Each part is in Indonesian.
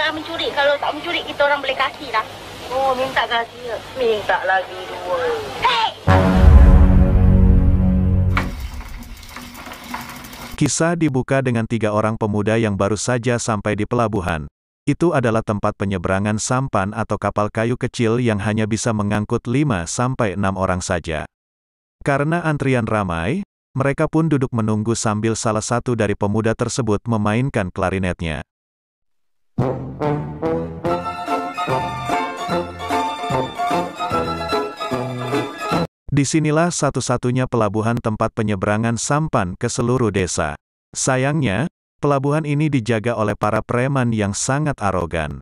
jangan mencuri. Kalau tak mencuri, kita orang boleh kasih lah. Oh, minta kasih. Minta lagi 2. Hei! Kisah dibuka dengan 3 orang pemuda yang baru saja sampai di pelabuhan. Itu adalah tempat penyeberangan sampan atau kapal kayu kecil yang hanya bisa mengangkut 5-6 orang saja. Karena antrian ramai, mereka pun duduk menunggu sambil salah satu dari pemuda tersebut memainkan klarinetnya. Disinilah satu-satunya pelabuhan tempat penyeberangan sampan ke seluruh desa. Sayangnya, pelabuhan ini dijaga oleh para preman yang sangat arogan.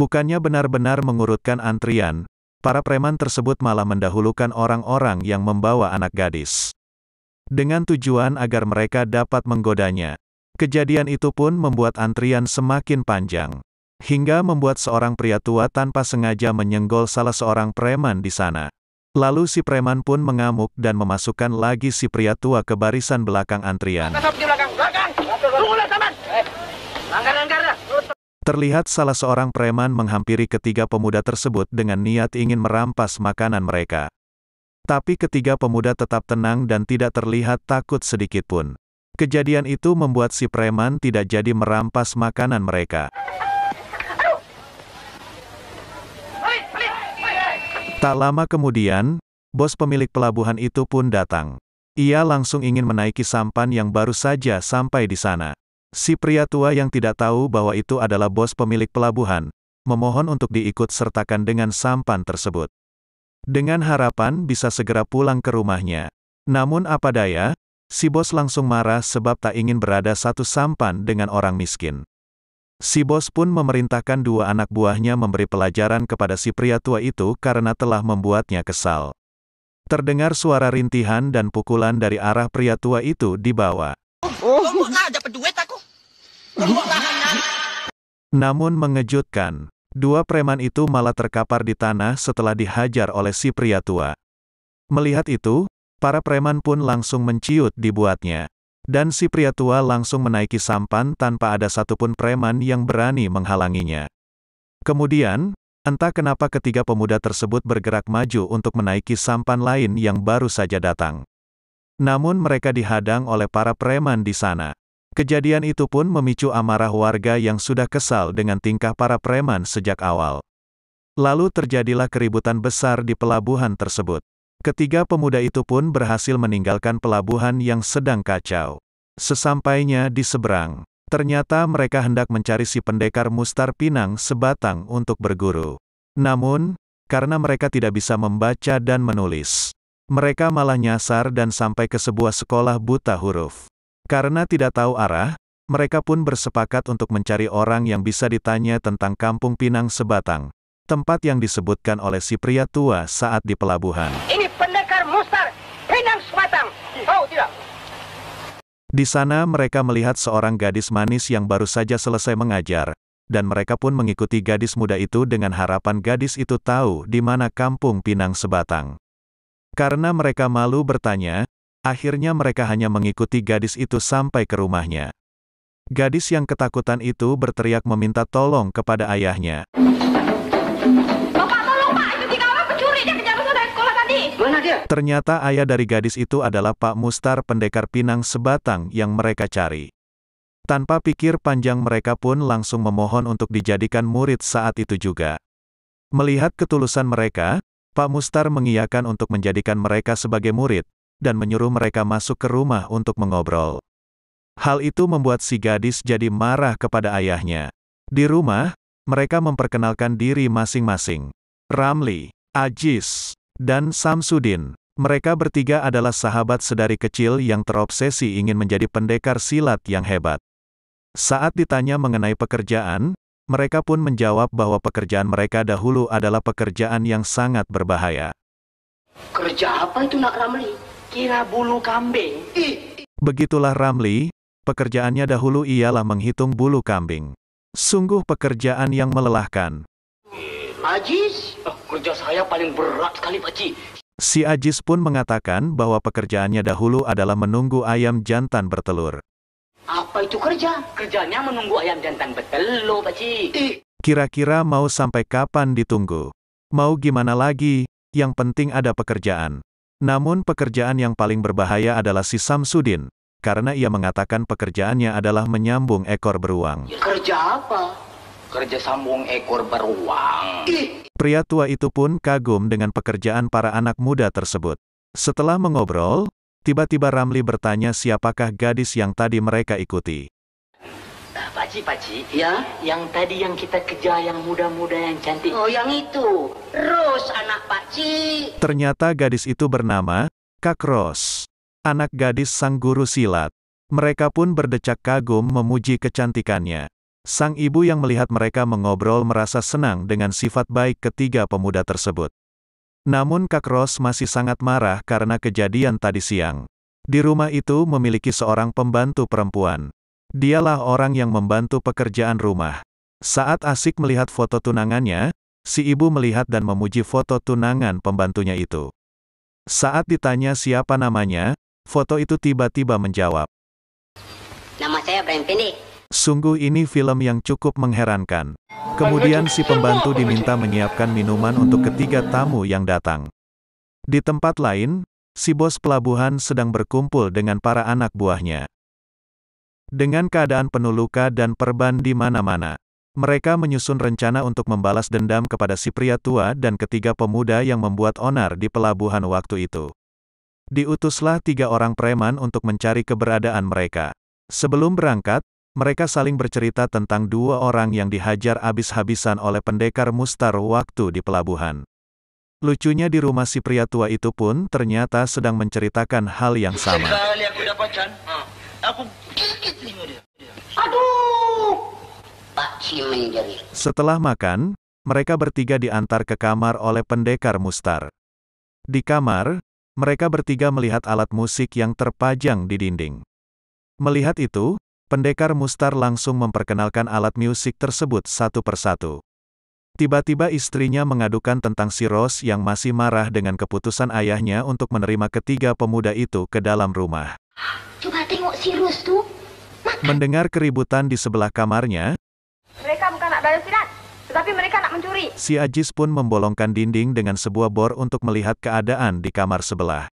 Bukannya benar-benar mengurutkan antrian, para preman tersebut malah mendahulukan orang-orang yang membawa anak gadis. Dengan tujuan agar mereka dapat menggodanya. Kejadian itu pun membuat antrian semakin panjang. Hingga membuat seorang pria tua tanpa sengaja menyenggol salah seorang preman di sana. Lalu si preman pun mengamuk dan memasukkan lagi si pria tua ke barisan belakang antrian. Terlihat salah seorang preman menghampiri ketiga pemuda tersebut dengan niat ingin merampas makanan mereka. Tapi ketiga pemuda tetap tenang dan tidak terlihat takut sedikitpun. Kejadian itu membuat si preman tidak jadi merampas makanan mereka. Tak lama kemudian, bos pemilik pelabuhan itu pun datang. Ia langsung ingin menaiki sampan yang baru saja sampai di sana. Si pria tua yang tidak tahu bahwa itu adalah bos pemilik pelabuhan, memohon untuk diikut sertakan dengan sampan tersebut. Dengan harapan bisa segera pulang ke rumahnya. Namun apa daya, si bos langsung marah sebab tak ingin berada satu sampan dengan orang miskin. Si bos pun memerintahkan 2 anak buahnya memberi pelajaran kepada si pria tua itu karena telah membuatnya kesal. Terdengar suara rintihan dan pukulan dari arah pria tua itu di bawah. Namun mengejutkan, 2 preman itu malah terkapar di tanah setelah dihajar oleh si pria tua. Melihat itu, para preman pun langsung menciut dibuatnya. Dan si pria tua langsung menaiki sampan tanpa ada satupun preman yang berani menghalanginya. Kemudian, entah kenapa ketiga pemuda tersebut bergerak maju untuk menaiki sampan lain yang baru saja datang. Namun mereka dihadang oleh para preman di sana. Kejadian itu pun memicu amarah warga yang sudah kesal dengan tingkah para preman sejak awal. Lalu terjadilah keributan besar di pelabuhan tersebut. Ketiga pemuda itu pun berhasil meninggalkan pelabuhan yang sedang kacau. Sesampainya di seberang, ternyata mereka hendak mencari si pendekar Mustar Pinang sebatang untuk berguru. Namun, karena mereka tidak bisa membaca dan menulis, mereka malah nyasar dan sampai ke sebuah sekolah buta huruf. Karena tidak tahu arah, mereka pun bersepakat untuk mencari orang yang bisa ditanya tentang Kampung Pinang Sebatang, tempat yang disebutkan oleh si pria tua saat di pelabuhan. Ini pendekar Mustar Pinang Sebatang. Tahu tidak? Di sana mereka melihat seorang gadis manis yang baru saja selesai mengajar, dan mereka pun mengikuti gadis muda itu dengan harapan gadis itu tahu di mana Kampung Pinang Sebatang. Karena mereka malu bertanya, akhirnya mereka hanya mengikuti gadis itu sampai ke rumahnya. Gadis yang ketakutan itu berteriak meminta tolong kepada ayahnya. Bapak, tolong Pak, itu 3 orang pencuri, dia kejar saya dari sekolah tadi. Mana dia? Ternyata ayah dari gadis itu adalah Pak Mustar pendekar Pinang Sebatang yang mereka cari. Tanpa pikir panjang mereka pun langsung memohon untuk dijadikan murid saat itu juga. Melihat ketulusan mereka, Pak Mustar mengiyakan untuk menjadikan mereka sebagai murid, dan menyuruh mereka masuk ke rumah untuk mengobrol. Hal itu membuat si gadis jadi marah kepada ayahnya. Di rumah, mereka memperkenalkan diri masing-masing. Ramli, Ajis, dan Samsudin. Mereka bertiga adalah sahabat sedari kecil yang terobsesi ingin menjadi pendekar silat yang hebat. Saat ditanya mengenai pekerjaan, mereka pun menjawab bahwa pekerjaan mereka dahulu adalah pekerjaan yang sangat berbahaya. Kerja apa itu nak Ramli? Kira bulu kambing. Begitulah Ramli, pekerjaannya dahulu ialah menghitung bulu kambing. Sungguh pekerjaan yang melelahkan. Ajis, kerja saya paling berat sekali Pakcik. Si Ajis pun mengatakan bahwa pekerjaannya dahulu adalah menunggu ayam jantan bertelur. Apa itu kerja? Kerjanya menunggu ayam jantan bertelur, Pakcik. Kira-kira mau sampai kapan ditunggu? Mau gimana lagi, yang penting ada pekerjaan. Namun pekerjaan yang paling berbahaya adalah si Samsudin, karena ia mengatakan pekerjaannya adalah menyambung ekor beruang. Kerja apa? Kerja sambung ekor beruang. Pria tua itu pun kagum dengan pekerjaan para anak muda tersebut. Setelah mengobrol, tiba-tiba Ramli bertanya siapakah gadis yang tadi mereka ikuti. Pakcik, Ya? yang tadi yang kita kejar yang muda-muda yang cantik. Oh, yang itu. Ros, anak pakcik. Ternyata gadis itu bernama Kak Ros, anak gadis sang guru silat. Mereka pun berdecak kagum memuji kecantikannya. Sang ibu yang melihat mereka mengobrol merasa senang dengan sifat baik ketiga pemuda tersebut. Namun Kak Ros masih sangat marah karena kejadian tadi siang. Di rumah itu memiliki seorang pembantu perempuan. Dialah orang yang membantu pekerjaan rumah. Saat asik melihat foto tunangannya, si ibu melihat dan memuji foto tunangan pembantunya itu. Saat ditanya siapa namanya, foto itu tiba-tiba menjawab. Nama saya Brian Pendek. Sungguh ini film yang cukup mengherankan. Kemudian si pembantu diminta menyiapkan minuman untuk ketiga tamu yang datang. Di tempat lain, si bos pelabuhan sedang berkumpul dengan para anak buahnya. Dengan keadaan penuh luka dan perban di mana-mana, mereka menyusun rencana untuk membalas dendam kepada si pria tua dan ketiga pemuda yang membuat onar di pelabuhan waktu itu. Diutuslah 3 orang preman untuk mencari keberadaan mereka. Sebelum berangkat, mereka saling bercerita tentang 2 orang yang dihajar habis-habisan oleh pendekar Mustar waktu di pelabuhan. Lucunya di rumah si pria tua itu pun ternyata sedang menceritakan hal yang sama. Sekali aku dapatkan, aku gigit telinga dia. Aduh. Pakcik menjerit. Setelah makan, mereka bertiga diantar ke kamar oleh pendekar Mustar. Di kamar, mereka bertiga melihat alat musik yang terpajang di dinding. Melihat itu, pendekar Mustar langsung memperkenalkan alat musik tersebut satu persatu. Tiba-tiba istrinya mengadukan tentang si Ros yang masih marah dengan keputusan ayahnya untuk menerima ketiga pemuda itu ke dalam rumah. Coba tengok si Ros tuh. Mendengar keributan di sebelah kamarnya, Mereka bukan nak bayar silat, tetapi mereka nak mencuri. si Ajis pun membolongkan dinding dengan sebuah bor untuk melihat keadaan di kamar sebelah.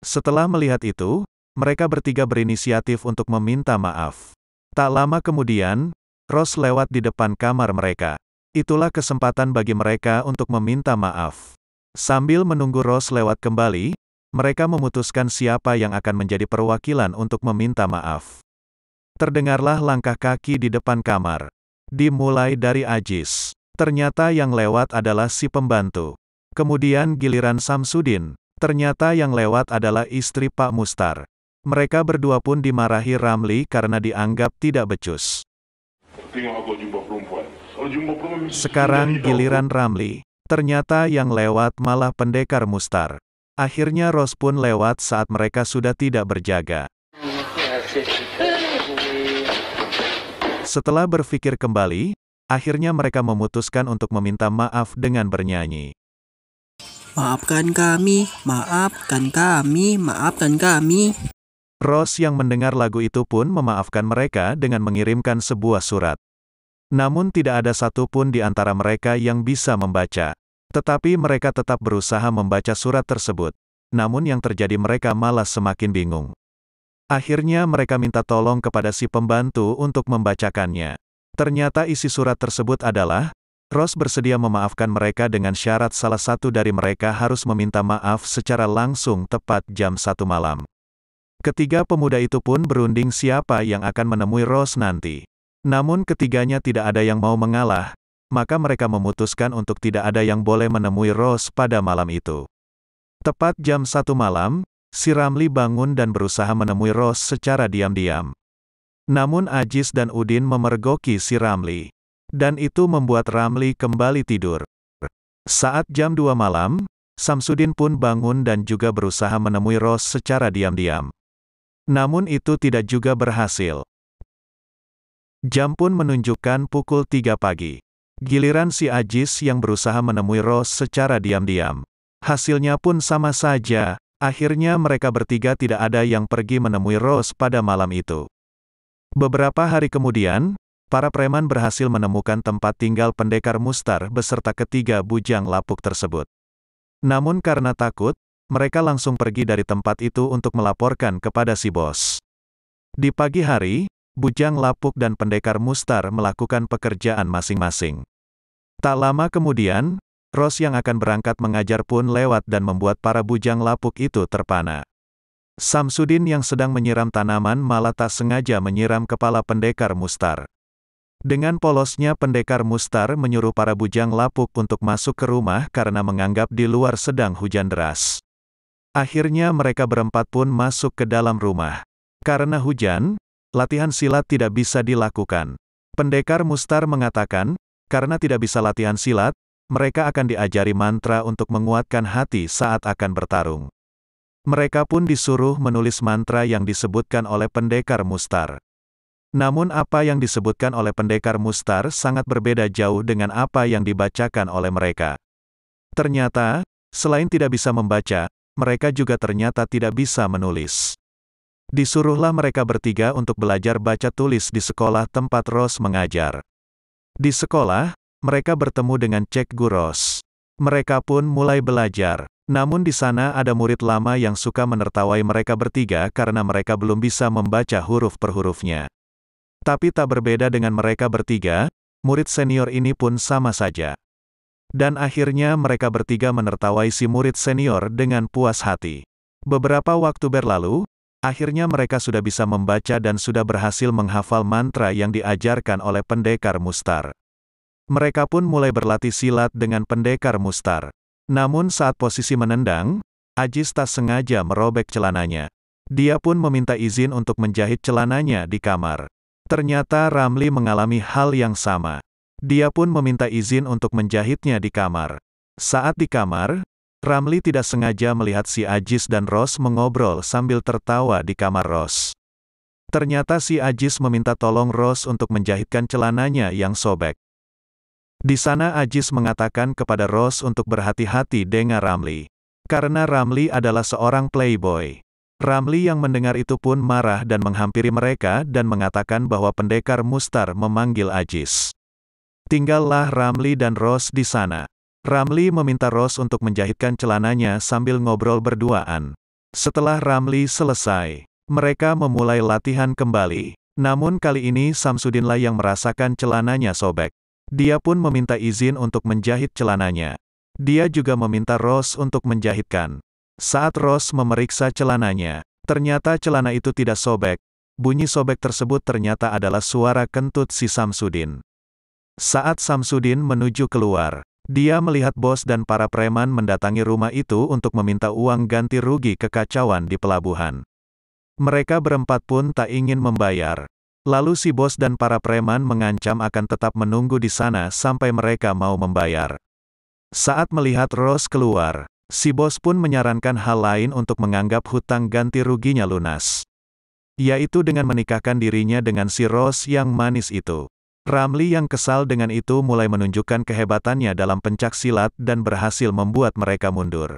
Setelah melihat itu, mereka bertiga berinisiatif untuk meminta maaf. Tak lama kemudian, Ros lewat di depan kamar mereka. Itulah kesempatan bagi mereka untuk meminta maaf. Sambil menunggu Ros lewat kembali, mereka memutuskan siapa yang akan menjadi perwakilan untuk meminta maaf. Terdengarlah langkah kaki di depan kamar. Dimulai dari Ajis. Ternyata yang lewat adalah si pembantu. Kemudian giliran Samsudin. Ternyata yang lewat adalah istri Pak Mustar. Mereka berdua pun dimarahi Ramli karena dianggap tidak becus. Tengok aku jumpa perempuan. Kalau jumpa perempuan Sekarang giliran Ramli. Ternyata yang lewat malah pendekar Mustar. Akhirnya Ros pun lewat saat mereka sudah tidak berjaga. Setelah berpikir kembali, akhirnya mereka memutuskan untuk meminta maaf dengan bernyanyi. Maafkan kami, maafkan kami, maafkan kami. Ros yang mendengar lagu itu pun memaafkan mereka dengan mengirimkan sebuah surat. Namun tidak ada satupun di antara mereka yang bisa membaca. Tetapi mereka tetap berusaha membaca surat tersebut. Namun yang terjadi mereka malah semakin bingung. Akhirnya mereka minta tolong kepada si pembantu untuk membacakannya. Ternyata isi surat tersebut adalah, Ros bersedia memaafkan mereka dengan syarat salah satu dari mereka harus meminta maaf secara langsung tepat jam 1 malam. Ketiga pemuda itu pun berunding siapa yang akan menemui Ros nanti. Namun ketiganya tidak ada yang mau mengalah, maka mereka memutuskan untuk tidak ada yang boleh menemui Ros pada malam itu. Tepat jam 1 malam, si Ramli bangun dan berusaha menemui Ros secara diam-diam. Namun Ajis dan Udin memergoki si Ramli. Dan itu membuat Ramli kembali tidur. Saat jam 2 malam, Samsudin pun bangun dan juga berusaha menemui Ros secara diam-diam. Namun itu tidak juga berhasil. Jam pun menunjukkan pukul 3 pagi. Giliran si Ajis yang berusaha menemui Ros secara diam-diam. Hasilnya pun sama saja, akhirnya mereka bertiga tidak ada yang pergi menemui Ros pada malam itu. Beberapa hari kemudian, para preman berhasil menemukan tempat tinggal pendekar Mustar beserta ketiga bujang lapuk tersebut. Namun karena takut, mereka langsung pergi dari tempat itu untuk melaporkan kepada si bos. Di pagi hari, bujang lapuk dan pendekar Mustar melakukan pekerjaan masing-masing. Tak lama kemudian, Ros yang akan berangkat mengajar pun lewat dan membuat para bujang lapuk itu terpana. Samsudin yang sedang menyiram tanaman malah tak sengaja menyiram kepala pendekar Mustar. Dengan polosnya pendekar Mustar menyuruh para bujang lapuk untuk masuk ke rumah karena menganggap di luar sedang hujan deras. Akhirnya mereka berempat pun masuk ke dalam rumah. Karena hujan, latihan silat tidak bisa dilakukan. Pendekar Mustar mengatakan, karena tidak bisa latihan silat, mereka akan diajari mantra untuk menguatkan hati saat akan bertarung. Mereka pun disuruh menulis mantra yang disebutkan oleh pendekar Mustar. Namun apa yang disebutkan oleh pendekar Mustar sangat berbeda jauh dengan apa yang dibacakan oleh mereka. Ternyata, selain tidak bisa membaca, mereka juga ternyata tidak bisa menulis. Disuruhlah mereka bertiga untuk belajar baca tulis di sekolah tempat Ros mengajar. Di sekolah, mereka bertemu dengan Cikgu Ros. Mereka pun mulai belajar. Namun di sana ada murid lama yang suka menertawai mereka bertiga karena mereka belum bisa membaca huruf per hurufnya. Tapi tak berbeda dengan mereka bertiga, murid senior ini pun sama saja. Dan akhirnya mereka bertiga menertawai si murid senior dengan puas hati. Beberapa waktu berlalu, akhirnya mereka sudah bisa membaca dan sudah berhasil menghafal mantra yang diajarkan oleh pendekar Mustar. Mereka pun mulai berlatih silat dengan pendekar Mustar. Namun saat posisi menendang, Ajis tak sengaja merobek celananya. Dia pun meminta izin untuk menjahit celananya di kamar. Ternyata Ramli mengalami hal yang sama. Dia pun meminta izin untuk menjahitnya di kamar. Saat di kamar, Ramli tidak sengaja melihat si Ajis dan Ros mengobrol sambil tertawa di kamar Ros. Ternyata si Ajis meminta tolong Ros untuk menjahitkan celananya yang sobek. Di sana Ajis mengatakan kepada Ros untuk berhati-hati dengan Ramli. Karena Ramli adalah seorang playboy. Ramli yang mendengar itu pun marah dan menghampiri mereka dan mengatakan bahwa pendekar Mustar memanggil Ajis. Tinggallah Ramli dan Ros di sana. Ramli meminta Ros untuk menjahitkan celananya sambil ngobrol berduaan. Setelah Ramli selesai, mereka memulai latihan kembali. Namun kali ini Samsudinlah yang merasakan celananya sobek. Dia pun meminta izin untuk menjahit celananya. Dia juga meminta Ros untuk menjahitkan. Saat Ros memeriksa celananya, ternyata celana itu tidak sobek. Bunyi sobek tersebut ternyata adalah suara kentut si Samsudin. Saat Samsudin menuju keluar, dia melihat bos dan para preman mendatangi rumah itu untuk meminta uang ganti rugi kekacauan di pelabuhan. Mereka berempat pun tak ingin membayar. Lalu si bos dan para preman mengancam akan tetap menunggu di sana sampai mereka mau membayar. Saat melihat Ros keluar, si bos pun menyarankan hal lain untuk menganggap hutang ganti ruginya lunas. Yaitu dengan menikahkan dirinya dengan si Ros yang manis itu. Ramli yang kesal dengan itu mulai menunjukkan kehebatannya dalam pencak silat dan berhasil membuat mereka mundur.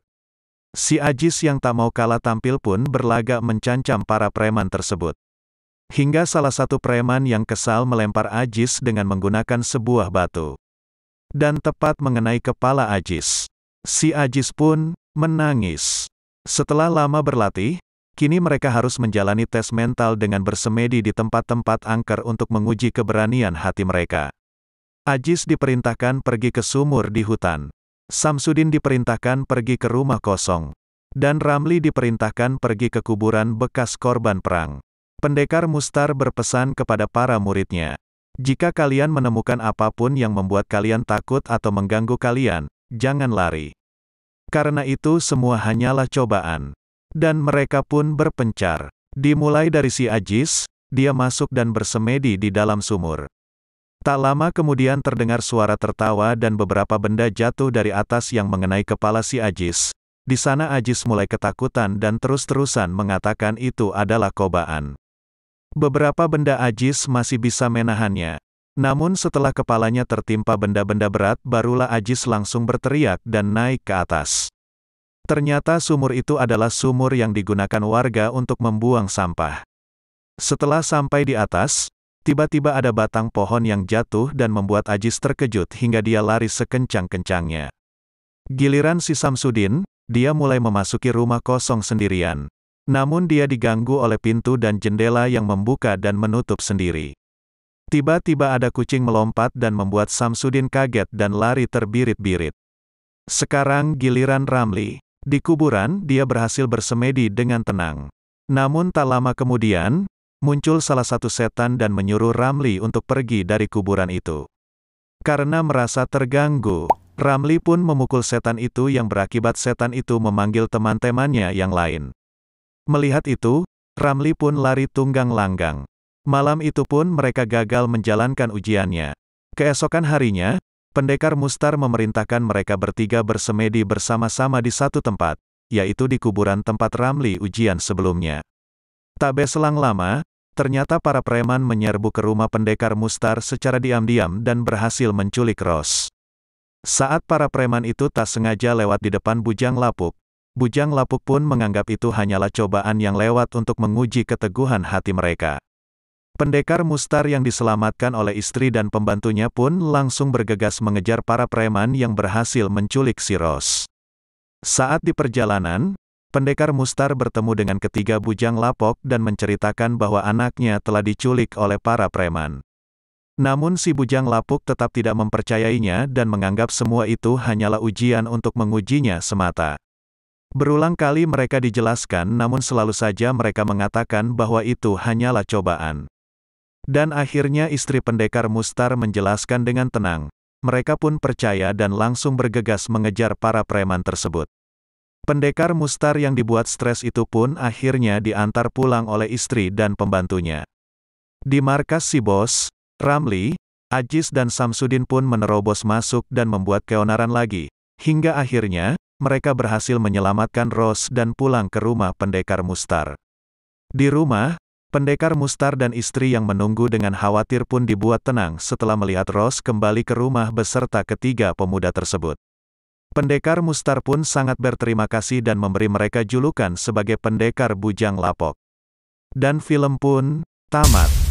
Si Ajis yang tak mau kalah tampil pun berlagak mencancam para preman tersebut. Hingga salah satu preman yang kesal melempar Ajis dengan menggunakan sebuah batu. Dan tepat mengenai kepala Ajis. Si Ajis pun menangis. Setelah lama berlatih, kini mereka harus menjalani tes mental dengan bersemedi di tempat-tempat angker untuk menguji keberanian hati mereka. Ajis diperintahkan pergi ke sumur di hutan. Samsudin diperintahkan pergi ke rumah kosong. Dan Ramli diperintahkan pergi ke kuburan bekas korban perang. Pendekar Mustar berpesan kepada para muridnya, jika kalian menemukan apapun yang membuat kalian takut atau mengganggu kalian, jangan lari. Karena itu semua hanyalah cobaan. Dan mereka pun berpencar. Dimulai dari si Ajis, dia masuk dan bersemedi di dalam sumur. Tak lama kemudian terdengar suara tertawa dan beberapa benda jatuh dari atas yang mengenai kepala si Ajis. Di sana Ajis mulai ketakutan dan terus-terusan mengatakan itu adalah cobaan. Beberapa benda Ajis masih bisa menahannya. Namun setelah kepalanya tertimpa benda-benda berat barulah Ajis langsung berteriak dan naik ke atas. Ternyata sumur itu adalah sumur yang digunakan warga untuk membuang sampah. Setelah sampai di atas, tiba-tiba ada batang pohon yang jatuh dan membuat Ajis terkejut hingga dia lari sekencang-kencangnya. Giliran si Samsudin, dia mulai memasuki rumah kosong sendirian. Namun dia diganggu oleh pintu dan jendela yang membuka dan menutup sendiri. Tiba-tiba ada kucing melompat dan membuat Samsudin kaget dan lari terbirit-birit. Sekarang giliran Ramli. Di kuburan, dia berhasil bersemedi dengan tenang. Namun tak lama kemudian, muncul salah satu setan dan menyuruh Ramli untuk pergi dari kuburan itu. Karena merasa terganggu, Ramli pun memukul setan itu yang berakibat setan itu memanggil teman-temannya yang lain. Melihat itu, Ramli pun lari tunggang langgang. Malam itu pun mereka gagal menjalankan ujiannya. Keesokan harinya, Pendekar Mustar memerintahkan mereka bertiga bersemedi bersama-sama di satu tempat, yaitu di kuburan tempat Ramli ujian sebelumnya. Tak berselang lama, ternyata para preman menyerbu ke rumah Pendekar Mustar secara diam-diam dan berhasil menculik Ros. Saat para preman itu tak sengaja lewat di depan Bujang Lapuk pun menganggap itu hanyalah cobaan yang lewat untuk menguji keteguhan hati mereka. Pendekar Mustar yang diselamatkan oleh istri dan pembantunya pun langsung bergegas mengejar para preman yang berhasil menculik si Ros. Saat di perjalanan, Pendekar Mustar bertemu dengan ketiga Bujang Lapok dan menceritakan bahwa anaknya telah diculik oleh para preman. Namun si Bujang Lapuk tetap tidak mempercayainya dan menganggap semua itu hanyalah ujian untuk mengujinya semata. Berulang kali mereka dijelaskan namun selalu saja mereka mengatakan bahwa itu hanyalah cobaan. Dan akhirnya istri Pendekar Mustar menjelaskan dengan tenang. Mereka pun percaya dan langsung bergegas mengejar para preman tersebut. Pendekar Mustar yang dibuat stres itu pun akhirnya diantar pulang oleh istri dan pembantunya. Di markas si bos, Ramli, Ajis dan Samsudin pun menerobos masuk dan membuat keonaran lagi. Hingga akhirnya, mereka berhasil menyelamatkan Ros dan pulang ke rumah Pendekar Mustar. Di rumah, Pendekar Mustar dan istri yang menunggu dengan khawatir pun dibuat tenang setelah melihat Ros kembali ke rumah beserta ketiga pemuda tersebut. Pendekar Mustar pun sangat berterima kasih dan memberi mereka julukan sebagai Pendekar Bujang Lapok. Dan film pun tamat.